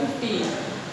15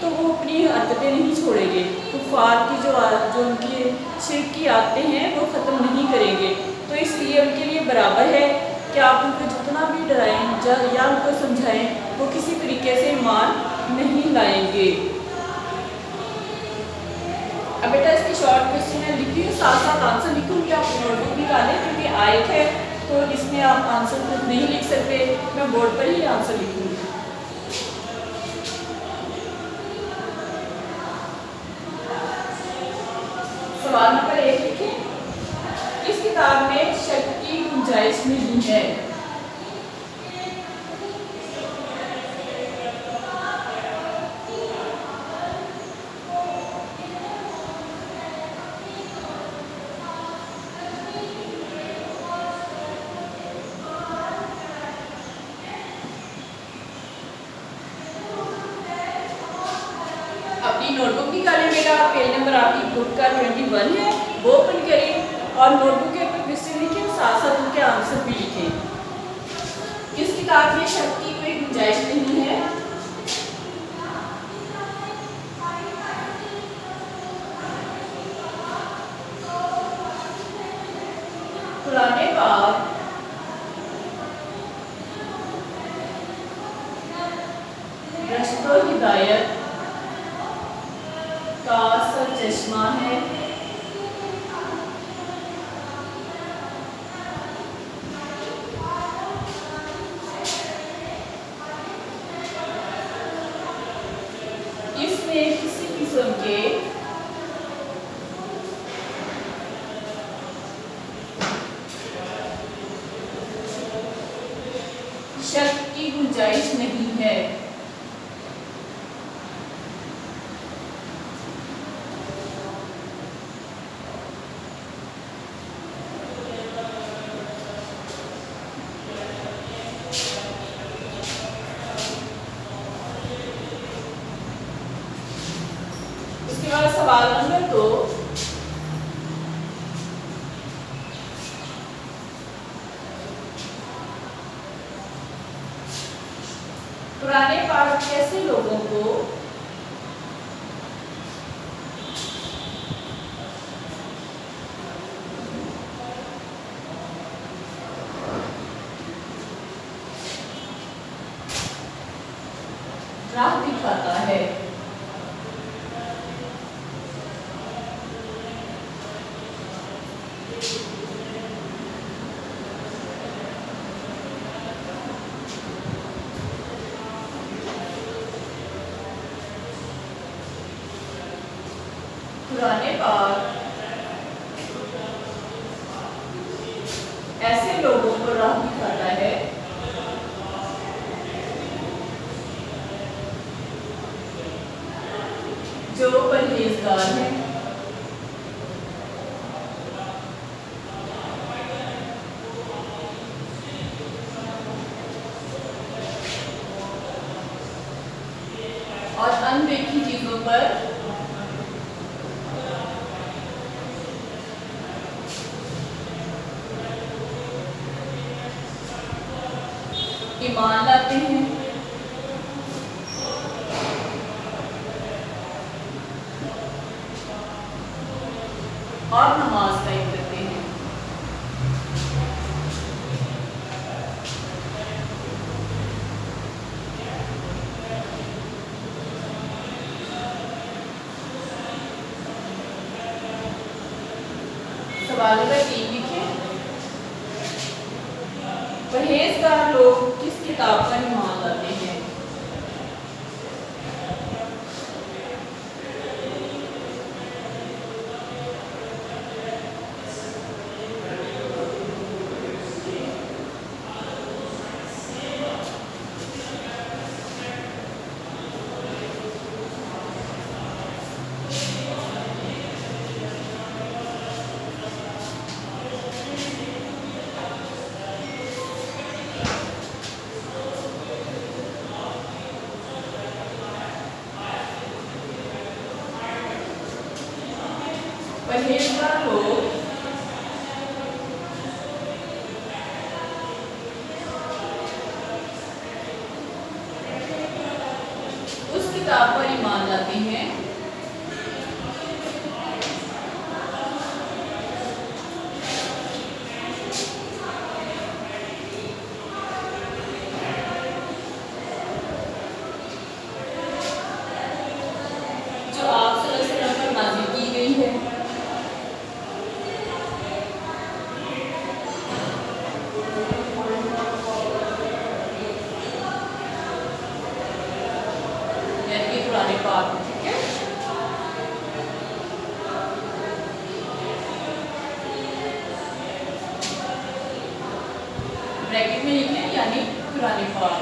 تو وہ اپنی حرکتیں نہیں چھوڑیں گے، کفار کی جو ان کی شرک کی عادتیں ہیں وہ ختم نہیں کریں گے۔ تو اس لیے ان کے لیے برابر ہے کہ آپ ان کو جتنا بھی ڈرائیں یا ان کو سمجھائیں، وہ کسی طریقے سے ایمان نہیں لائیں گے۔ اب بیٹا اس کی شارٹ کوشچن ہے، لکھی ہوں ساتھ ساتھ آنسر لکھوں گی، آپ نوٹ بک نکالیں کیونکہ آیت ہے تو اس میں آپ آنسر خود نہیں لکھ سکتے، میں بورڈ پر ہی آنسر لکھوں گی۔ سوال نمبر 1 لکھیں، اس کتاب میں شک کی گنجائش نہیں ہے۔ اپنی نوٹ بک نکالیں بیٹا، پیج نمبر آپ کی بک کا 21 ہے، وہ اوپن کریں اور نوٹ بک کے اوپر کوشچن لکھیں، ساتھ ساتھ ان کے آنسر بھی لکھیں۔ اس کتاب میں شک کی کوئی گنجائش نہیں ہے۔ قرآن پاک رشد و ہدایت کا سرچشمہ ہے۔ اس میں کسی قسم کے شک کی گنجائش نہیں ہے۔ اس کے بعد سوال نمبر 2، قرآن پاک کیسے لوگوں کو راہ دکھاتا ہے؟ قرآن پاک ایسے لوگوں کو راہ دکھاتا ہے جو پرہیزگار ہیں، اور اندیکھی چیزوں پر ایمان لاتے ہیں، اور نماز قائم کرتے ہیں۔ سوال نمبر 3 لکھیں، پرہیزگار لوگ کس کتاب پر ایمان لاتے ہیں؟ پرہیزگار لوگ اس کتاب پر ایمان لاتے قرآن پاک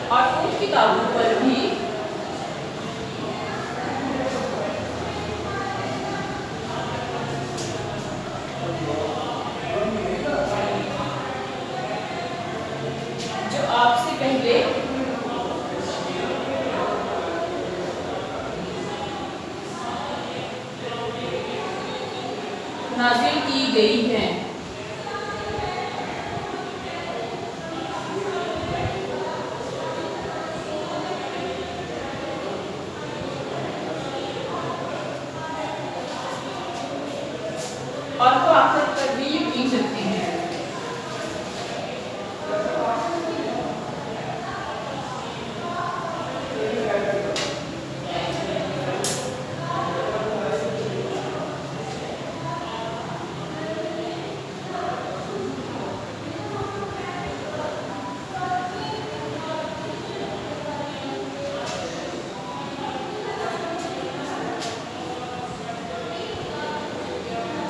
اور ان کتابوں پر بھی جو آپ سے پہلے نازل کی گئی ہیں، اور وہ آخرت پر بھی یقین رکھتے ہیں۔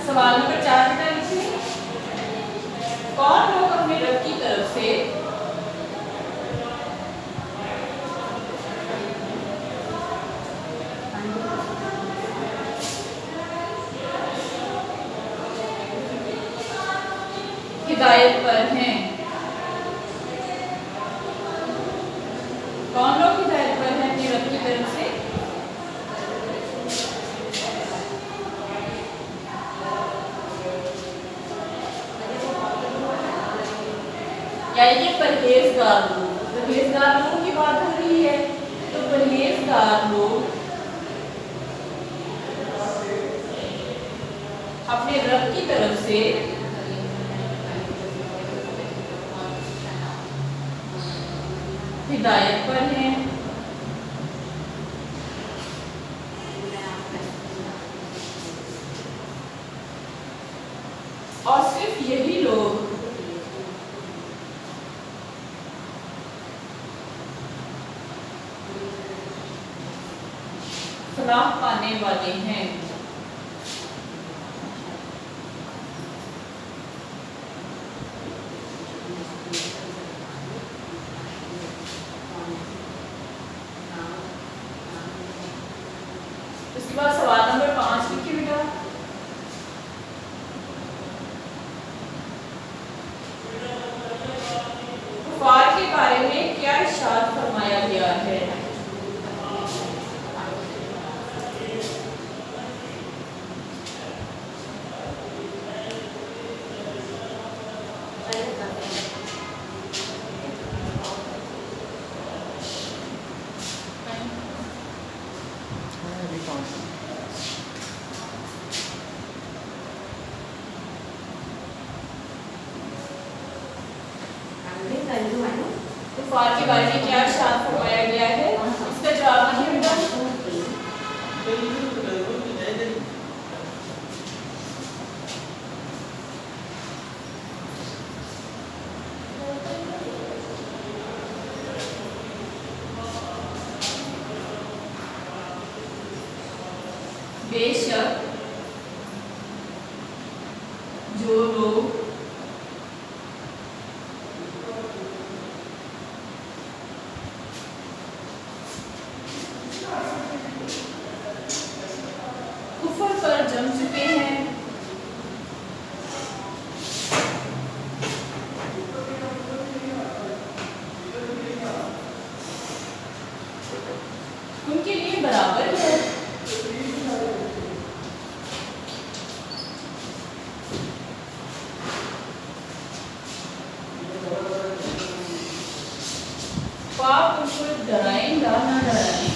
سوال نمبر 4 بیٹا لکھیں، کون لوگ اپنے رب کی طرف سے ہدایت پر ہیں؟ کون لوگ ہدایت پر ہیں اپنے رب کی طرف سے؟ یعنی کہ پرہیزگار لوگوں کی بات ہو رہی ہے، تو پرہیزگار لوگ اپنے رب کی طرف سے ہدایت پر ہیں، اور صرف یہی لوگ فلاح پانے والے ہیں۔ اس کے بعد سوال نمبر 5 لکھیے بیٹا، کفار کے بارے میں کیا ارشاد فرمایا گیا ہے؟ کفار کے بارے میں کیا ارشاد فرمایا گیا ہے؟ اس کا جواب لکھیے بیٹا۔ بے شک جو لوگ کفر پر جم چکے ہیں، ان کے لیے برابر ہے آپ ان کو ڈرائیں یا نہ ڈرائیں۔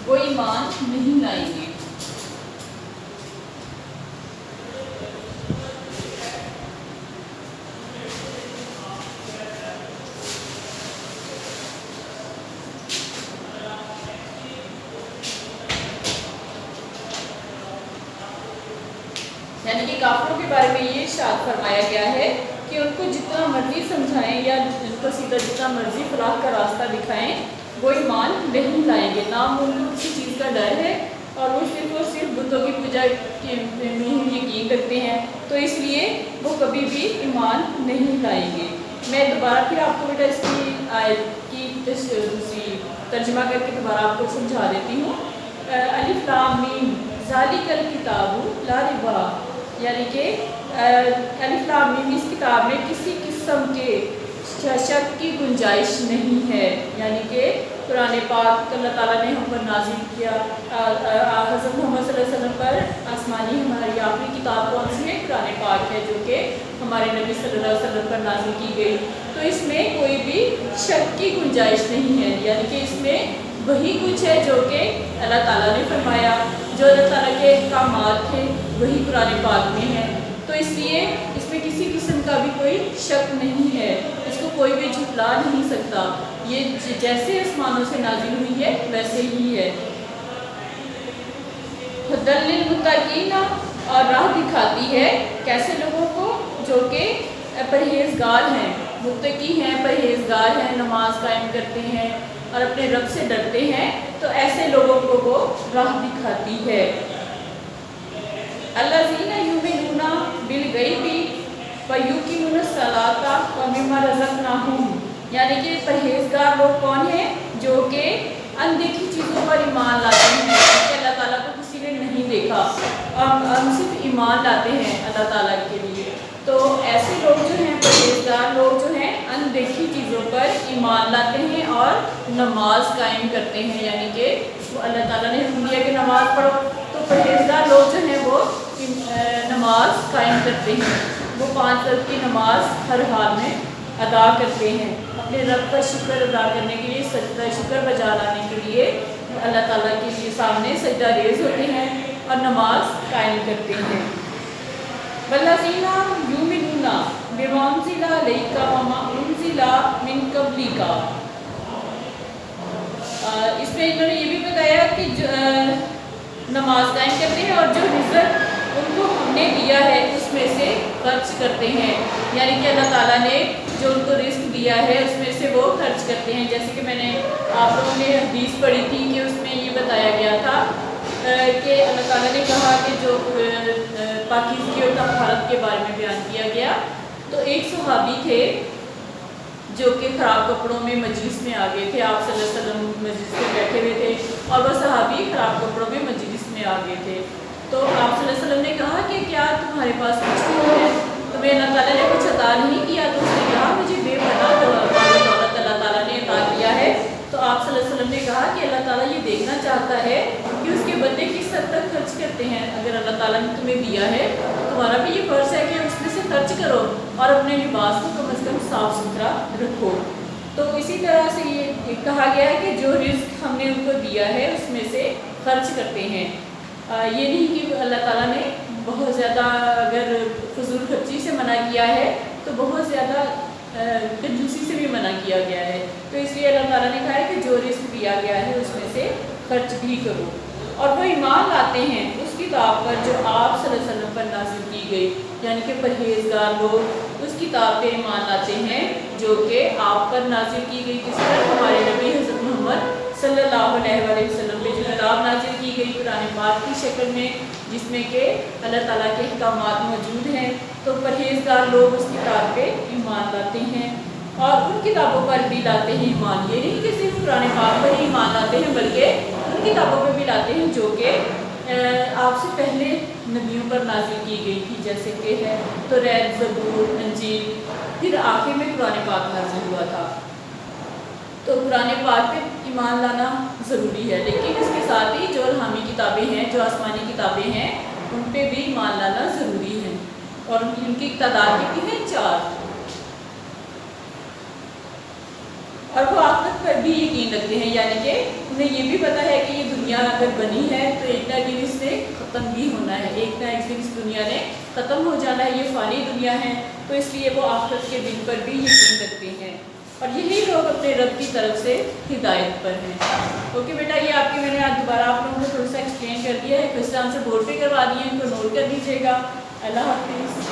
وہ ایمان نہیں لائیں گے۔ کافروں کے بارے میں یہ ارشاد فرمایا گیا ہے کہ ان کو جتنا مرضی سمجھائیں یا ان کو سیدھا جتنا مرضی فلاح کا راستہ دکھائیں وہ ایمان نہیں لائیں گے. نام ان کو کسی چیز کا ڈر ہے اور وہ صرف بتوں کی پوجا میں ہی یقین رکھتے ہیں، تو اس لیے وہ کبھی بھی ایمان نہیں لائیں گے. میں دوبارہ پھر آپ کو بیٹا اس کی آیت کی دوسری ترجمہ کر کے دوبارہ آپ کو سمجھا دیتی ہوں. الف لام میم ذالک الکتاب لا ریب، یعنی کہ الف لام میم اس کتاب میں کسی قسم کے شک کی گنجائش نہیں ہے. یعنی کہ قرآن پاک اللہ تعالیٰ نے ہم پر نازل کیا، حضرت محمد صلی اللہ علیہ وسلم پر آسمانی ہماری آخری کتاب کون سی ہے؟ قرآن پاک ہے، جو کہ ہمارے نبی صلی اللہ علیہ وسلم پر نازل کی گئی. تو اس میں کوئی بھی شک کی گنجائش نہیں ہے، یعنی کہ اس میں وہی کچھ ہے جو کہ اللہ تعالیٰ نے فرمایا، جو اللہ تعالیٰ کے احکامات تھے وہی قرآن پاک میں ہے. تو اس لیے اس میں کسی قسم کا بھی کوئی شک نہیں ہے، اس کو کوئی بھی جھٹلا نہیں سکتا. یہ جیسے آسمانوں سے نازل ہوئی ہے ویسے ہی ہے. ہدی للمتقین، اور راہ دکھاتی ہے کیسے لوگوں کو؟ جو کہ پرہیزگار ہیں، متقی ہیں، پرہیزگار ہیں، نماز قائم کرتے ہیں اور اپنے رب سے ڈرتے ہیں، تو ایسے لوگوں کو وہ راہ دکھاتی ہے. الذین یؤمنون بالغیب ویقیمون الصلاۃ ومما رزقناہم، یعنی کہ پرہیزگار لوگ کون ہیں؟ جو کہ اندیکھی چیزوں پر ایمان لاتے ہیں کہ اللہ تعالیٰ کو کسی نے نہیں دیکھا، ہم صرف ایمان لاتے ہیں اللہ تعالیٰ کے لیے. تو ایسے لوگ جو ہیں، پرہیزگار لوگ جو ہیں، اندیکھی چیزوں پر ایمان لاتے ہیں اور نماز قائم کرتے ہیں. یعنی کہ وہ اللہ تعالیٰ نے حکم دیا کہ نماز پڑھو، تو پرہیزگار لوگ جو ہیں وہ نماز قائم کرتے ہیں. وہ 5 وقت کی نماز ہر حال میں ادا کرتے ہیں. اپنے رب کا شکر ادا کرنے کے لیے، سجدہ شکر بجا لانے کے لیے اللہ تعالیٰ کے لیے سامنے سجدہ ریز ہوتے ہیں اور نماز قائم کرتے ہیں. والذین یؤمنون بما انزل الیک وما انزل من قبلک، اس میں انہوں نے یہ بھی بتایا کہ نماز قائم کرتے ہیں اور جو رزق ان کو ہم نے دیا ہے اس میں سے خرچ کرتے ہیں. یعنی کہ اللہ تعالیٰ نے جو ان کو رزق دیا ہے اس میں سے وہ خرچ کرتے ہیں. جیسے کہ میں نے آپ لوگوں نے حدیث پڑھی تھی کہ اس میں یہ بتایا گیا تھا کہ اللہ تعالیٰ نے کہا کہ جو پاکیزگی اور طہارت کے بارے میں بیان کیا گیا، تو ایک صحابی تھے جو کہ خراب کپڑوں میں مجلس میں آ گئے تھے. آپ صلی اللہ علیہ وسلم مجلس میں بیٹھے ہوئے تھے اور وہ صحابی خراب کپڑوں میں مجلس میں آ گئے تھے. تو آپ صلی اللہ علیہ وسلم نے کہا کہ کیا تمہارے پاس کچھ نہیں ہے؟ تمہیں اللہ تعالیٰ نے کچھ عطا نہیں کیا؟ تو اس نے کہا مجھے بے پناہ دولت اللہ تعالیٰ نے عطا کیا ہے. تو آپ صلی اللہ علیہ وسلم نے کہا کہ اللہ تعالیٰ یہ دیکھنا چاہتا ہے کہ اس کے بندے کس حد تک خرچ کرتے ہیں. اگر اللہ تعالیٰ نے تمہیں دیا ہے تو تمہارا بھی یہ فرض ہے کہ اس میں سے خرچ کرو اور اپنے لباس کو کم از کم صاف ستھرا رکھو. تو اسی طرح سے یہ کہا گیا ہے کہ جو رزق ہم نے ان کو دیا ہے اس میں سے خرچ کرتے ہیں. یہ نہیں کہ اللہ تعالیٰ نے بہت زیادہ اگر فضول خرچی سے منع کیا ہے تو بہت زیادہ کنجوسی سے بھی منع کیا گیا ہے. تو اس لیے اللہ تعالیٰ نے کہا ہے کہ جو رزق دیا گیا ہے اس میں سے خرچ بھی کرو. اور وہ ایمان لاتے ہیں اس کتاب پر جو آپ صلی اللہ علیہ وسلم پر نازل کی گئی، یعنی کہ پرہیزگار لوگ اس کتاب پہ ایمان لاتے ہیں جو کہ آپ پر نازل کی گئی. کس پر؟ ہمارے نبی حضرت محمد صلی اللہ علیہ وسلم پہ جو کتاب نازل کی گئی قرآن پاک کی شکل میں، جس میں کہ اللہ تعالیٰ کے احکامات موجود ہیں. تو پرہیزگار لوگ اس کتاب پہ ایمان لاتے ہیں اور ان کتابوں پر بھی لاتے ہیں ایمان. یہ نہیں کہ صرف قرآن پاک پر ہی ایمان لاتے ہیں بلکہ ان کتابوں پہ بھی لاتے ہیں جو کہ آپ سے پہلے نبیوں پر نازل کی گئی تھی، جیسے کہ ہے توریت، زبور، انجیل، پھر آخر میں قرآن پاک نازل ہوا تھا. تو قرآن پاک پہ ایمان لانا ضروری ہے، لیکن اس کے ساتھ ہی جو الہامی کتابیں ہیں، جو آسمانی کتابیں ہیں، ان پہ بھی ایمان لانا ضروری ہے. اور ان کی تعداد کتنی ہے؟ 4. اور وہ آخرت پر بھی یقین رکھتے ہیں، یعنی کہ انہیں یہ بھی پتہ ہے کہ یہ دنیا اگر بنی ہے تو ایک نہ ایک دن اس نے ختم بھی ہونا ہے، ایک نہ ایک دن اس دنیا نے ختم ہو جانا ہے. یہ فانی دنیا ہے، تو اس لیے وہ آخرت کے دن پر بھی یقین رکھتے ہیں. اور یہی لوگ اپنے رب کی طرف سے ہدایت پر ہیں. اوکے بیٹا، یہ آپ کے میں نے آج دوبارہ آپ لوگوں کو تھوڑا سا ایکسپلین کر دیا ہے. کوشچن آنسر بورڈ پہ کروا دیے، ان کو نوٹ کر دیجیے گا. اللہ حافظ.